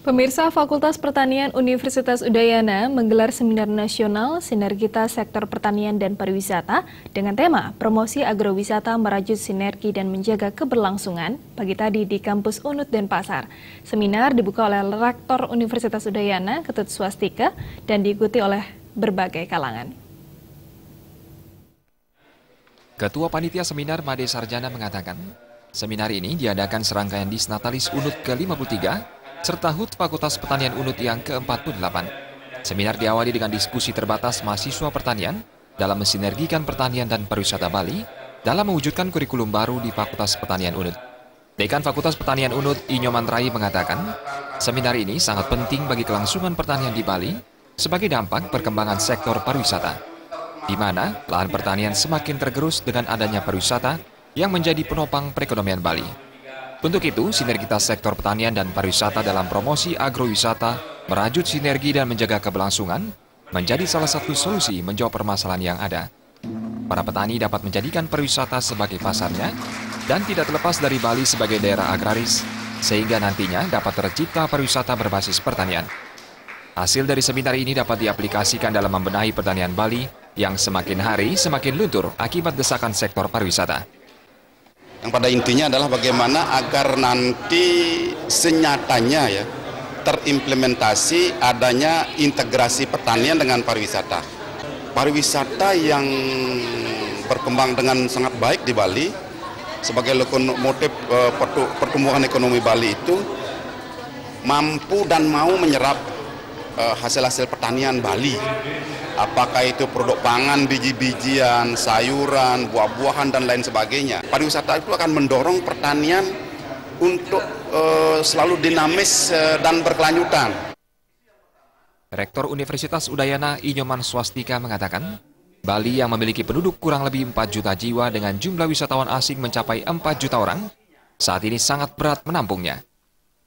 Pemirsa Fakultas Pertanian Universitas Udayana menggelar seminar nasional Sinergitas Sektor Pertanian dan Pariwisata dengan tema Promosi Agrowisata Merajut Sinergi dan Menjaga Keberlangsungan pagi tadi di kampus Unut Denpasar. Seminar dibuka oleh Rektor Universitas Udayana, Ketut Swastika, dan diikuti oleh berbagai kalangan. Ketua Panitia Seminar Made Sarjana mengatakan, seminar ini diadakan serangkaian Disnatalis Unut ke-53 serta HUT Fakultas Pertanian Unut yang ke-48. Seminar diawali dengan diskusi terbatas mahasiswa pertanian dalam mensinergikan pertanian dan pariwisata Bali dalam mewujudkan kurikulum baru di Fakultas Pertanian Unut. Dekan Fakultas Pertanian Unut, Inyoman Rai mengatakan, seminar ini sangat penting bagi kelangsungan pertanian di Bali sebagai dampak perkembangan sektor pariwisata, di mana lahan pertanian semakin tergerus dengan adanya pariwisata yang menjadi penopang perekonomian Bali. Untuk itu, sinergitas sektor pertanian dan pariwisata dalam promosi agrowisata, merajut sinergi dan menjaga keberlangsungan, menjadi salah satu solusi menjawab permasalahan yang ada. Para petani dapat menjadikan pariwisata sebagai pasarnya dan tidak terlepas dari Bali sebagai daerah agraris, sehingga nantinya dapat tercipta pariwisata berbasis pertanian. Hasil dari seminar ini dapat diaplikasikan dalam membenahi pertanian Bali yang semakin hari semakin luntur akibat desakan sektor pariwisata. Yang pada intinya adalah bagaimana agar nanti senyatanya ya terimplementasi adanya integrasi pertanian dengan pariwisata. Pariwisata yang berkembang dengan sangat baik di Bali sebagai lokomotif pertumbuhan ekonomi Bali itu mampu dan mau menyerap hasil-hasil pertanian Bali. Apakah itu produk pangan, biji-bijian, sayuran, buah-buahan, dan lain sebagainya. Pariwisata itu akan mendorong pertanian untuk selalu dinamis dan berkelanjutan. Rektor Universitas Udayana, Inyoman Swastika mengatakan, Bali yang memiliki penduduk kurang lebih 4 juta jiwa dengan jumlah wisatawan asing mencapai 4 juta orang, saat ini sangat berat menampungnya.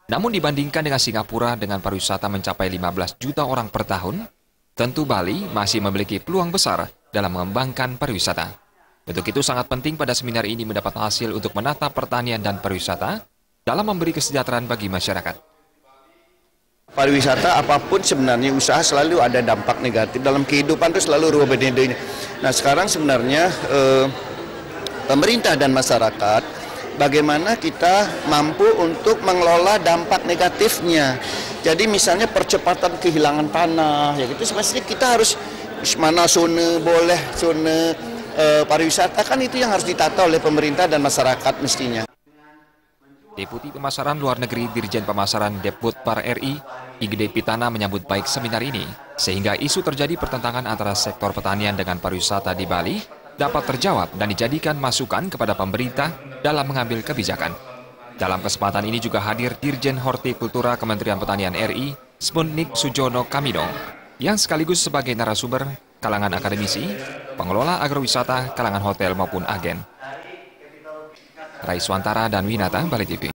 Namun dibandingkan dengan Singapura dengan pariwisata mencapai 15 juta orang per tahun, tentu Bali masih memiliki peluang besar dalam mengembangkan pariwisata. Untuk itu sangat penting pada seminar ini mendapat hasil untuk menata pertanian dan pariwisata dalam memberi kesejahteraan bagi masyarakat. Pariwisata apapun sebenarnya usaha selalu ada dampak negatif dalam kehidupan itu selalu rubah bedanya. Nah sekarang sebenarnya pemerintah dan masyarakat bagaimana kita mampu untuk mengelola dampak negatifnya. Jadi misalnya percepatan kehilangan tanah, ya gitu semestinya kita harus mana zona boleh, zona pariwisata kan itu yang harus ditata oleh pemerintah dan masyarakat mestinya. Deputi Pemasaran Luar Negeri Dirjen Pemasaran Depbudpar RI, Igede Pitana menyambut baik seminar ini, sehingga isu terjadi pertentangan antara sektor pertanian dengan pariwisata di Bali dapat terjawab dan dijadikan masukan kepada pemerintah dalam mengambil kebijakan. Dalam kesempatan ini juga hadir Dirjen Hortikultura Kementerian Pertanian RI, Sputnik Sujono Kamino, yang sekaligus sebagai narasumber kalangan akademisi, pengelola agrowisata, kalangan hotel maupun agen. Raiswantara dan Winata, Bali TV.